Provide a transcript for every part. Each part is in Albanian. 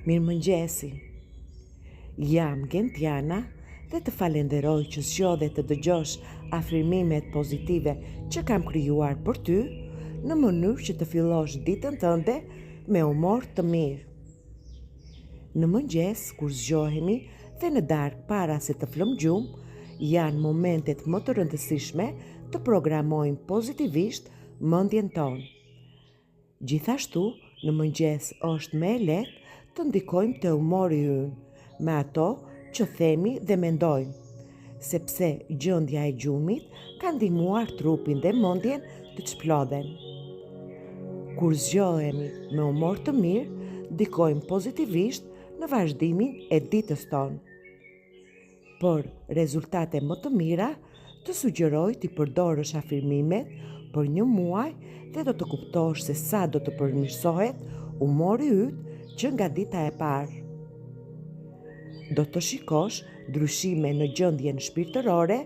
Mirëmëngjesi. Jam Gentiana dhe të falenderoj që zgjodhe të dëgjosh afrimimet pozitive që kam krijuar për ty në mënyrë që të fillosh ditën tënde me humor të mirë. Në mëngjes, kur zgjohemi dhe në darkë para se të flëmë gjumë, janë momentet më të rëndësishme të programojmë pozitivisht mendjen tonë. Gjithashtu, në mëngjes është më e lehtë të ndikojmë te humori ynë me ato që themi dhe mendojmë, sepse gjendja e gjumit ka ndihmuar trupin dhe mendjen të çplodhen. Kur zgjohemi me humor të mirë, ndikojmë pozitivisht në vazhdimin e ditës tonë. Për rezultate më të mira, të sugjeroj t'i përdorësh afirmimet për një muaj dhe do të kuptosh se sa do të përmirësohet humori yt që nga dita e parë. Do të shikosh ndryshime në gjendjen shpirtërore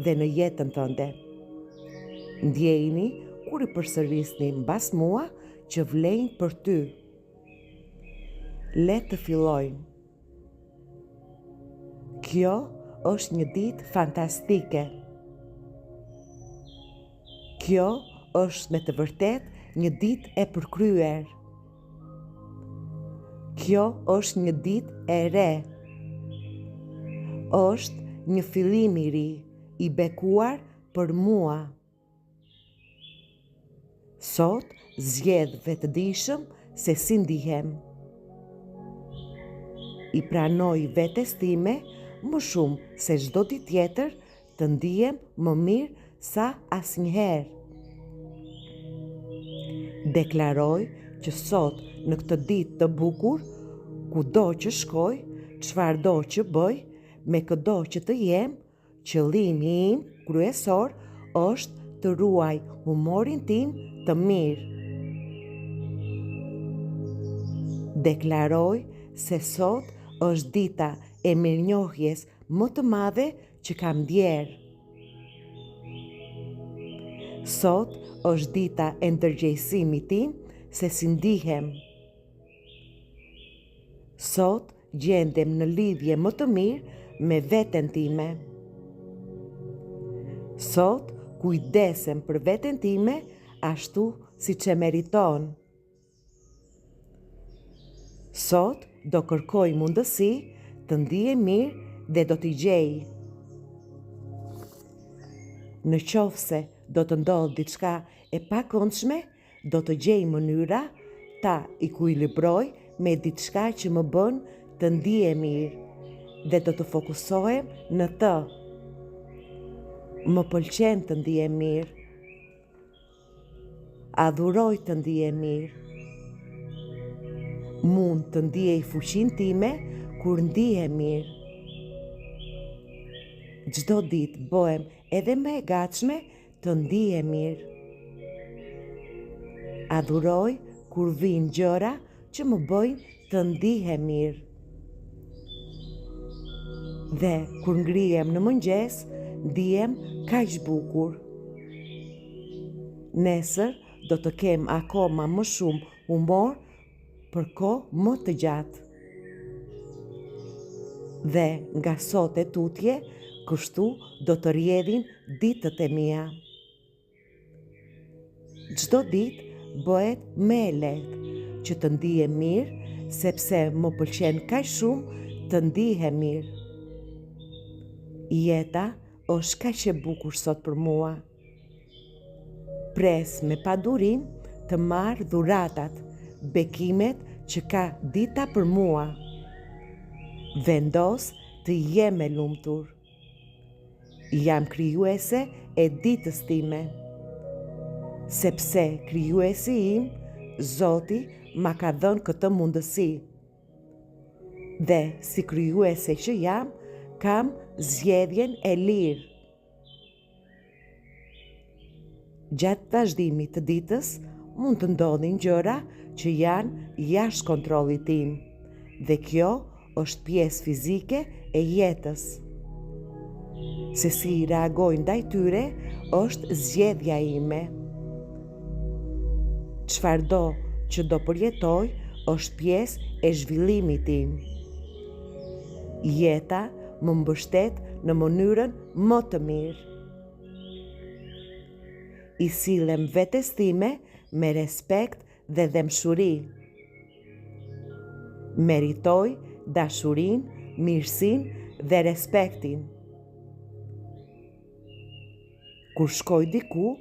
dhe në jetën tënde. Ndjejini kur i përsërisni mbas mua që vlejnë për ty. Le të fillojmë. Kjo është një ditë fantastike. Kjo është me të vërtet një ditë e përkryer. Kjo është një ditë e re. Është një fillim i ri, i bekuar për mua. Sot zgjedh vetëdijshëm se si ndihem. I pranoj vetes time më shumë se çdo ditë tjetër të ndihem më mirë sa asnjëherë. Deklaroj që sot në këtë ditë të bukur, kudo që shkoj, çfarëdo që bëj, me këdo që të jem, qëllimi im kryesor është të ruaj humorin tim të mirë. Deklaroj se sot është dita e mirënjohjes më të madhe që kam ndjerë. Sot është dita e ndërgjegjësimit tim se si ndihem. Sot gjendem në lidhje më të mirë me veten time. Sot kujdesem për veten time ashtu siç e meriton. Sot do kërkoj mundësi të ndihem mirë dhe do t'i gjej. Në qofse do të ndodhë diçka e pakëndshme, do të gjej mënyra ta ekuilibroj me diçka që më bën të ndihem mirë dhe do të fokusohem në të. Më pëlqen të ndihem mirë. Adhuroj të ndihem mirë. Mund të ndiej fuqinë time kur ndihem mirë. Çdo ditë bëhem edhe më e gatshme të ndihem mirë. Adhuroj kur vijnë gjëra që më bëjnë të ndihem mirë. Dhe kur ngrihem në mëngjes, ndihem kaq bukur. Nesër do të kem akoma më shumë humor për kohë më të gjatë. Dhe nga sot e tutje, kështu do të rrjedhin ditët e mia. Çdo ditë bëhet më e lehtë që të ndihem mirë, sepse më pëlqen kaq shumë të ndihem mirë. Jeta është kaq e bukur sot për mua. Pres me padurim të marr dhuratat, bekimet që ka dita për mua. Vendos të jem e lumtur. Jam krijuese e ditës time. Sepse krijuesi im, Zoti, ma ka dhënë këtë mundësi. Dhe si krijuese që jam, kam zgjedhjen e lirë. Gjatë vazhdimit të ditës, mund të ndodhin gjëra që janë jashtë kontrollit tim, dhe kjo është pjesë fizike e jetës. Se si reagoj ndaj tyre është zgjedhja ime. Çfarëdo që do përjetoj është pjesë e zhvillimit tim. Jeta më mbështet në mënyrën më të mirë. I sillem vetes time me respekt dhe dëmshuri. Meritoj dashurinë, mirësinë dhe respektin. Kur shkoj diku,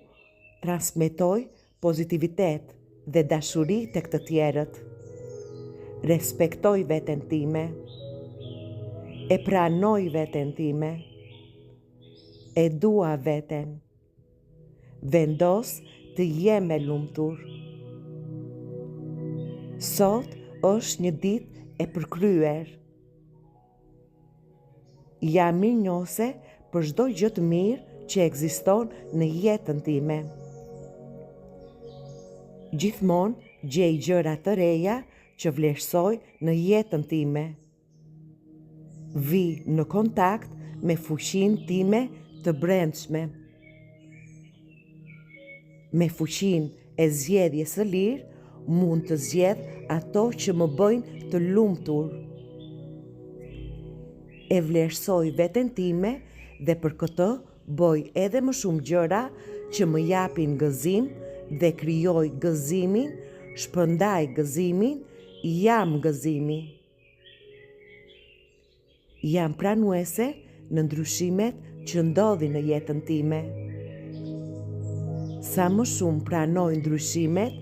transmetoj pozitivitet dhe dashuri tek të tjerët. Respektoj veten time. E pranoj veten time. E dua veten. Vendos të jem e lumtur. Sot është një ditë e përkryer. Jam mirënjohëse për çdo gjë të mirë që ekziston në jetën time. Gjithmonë gjej gjëra të reja që vlerësoj në jetën time. Vi në kontakt me fuqinë time të brendshme. Me fuqinë e zgjedhjes së lirë, mund të zgjedh ato që më bëjnë të lumtur. E vlerësoj veten time dhe për këtë bëj edhe më shumë gjëra që më japin gëzim dhe krijoj gëzimin, shpërndaj gëzimin, jam gëzimi. Jam pranuese në ndryshimet që ndodhin në jetën time. Sa më shumë pranoj ndryshimet,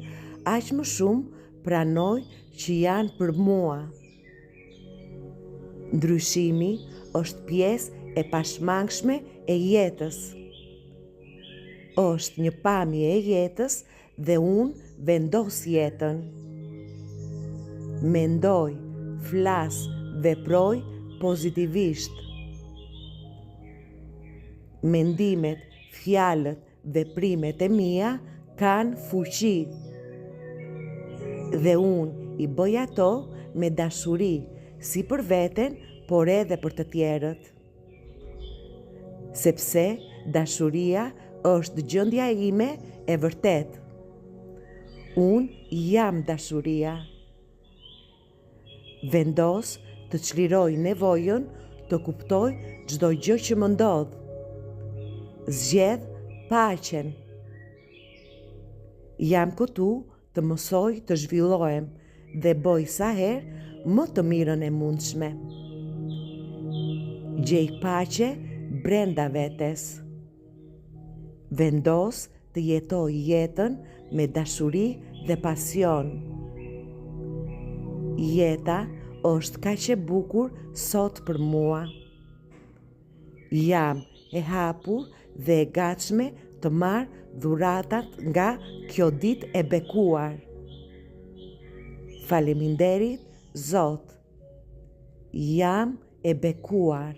aq më shumë pranoj që janë për mua. Ndryshimi është pjesë e pashmangshme e jetës. Është një pamje e jetës dhe unë vendos jetën. Mendoj, flas, veproj pozitivisht. Mendimet, fjalët, veprimet e mia kanë fuqi. Dhe unë i bëj ato me dashuri, si për veten, por edhe për të tjerët. Sepse dashuria është gjendja ime e vërtet. Unë jam dashuria. Vendos të çliroj nevojën të kuptoj çdo gjë që më ndodh. Zgjedh paqen. Jam këtu të mësoj të zhvillohem dhe bëj sa herë më të mirën e mundshme. Gjej paqe brenda vetes. Vendos të jetoj jetën me dashuri dhe pasion. Jeta është kaq e bukur sot për mua. Jam e hapur dhe e gatshme të marr dhuratat nga kjo ditë e bekuar. Faleminderit, Zot. Jam e bekuar.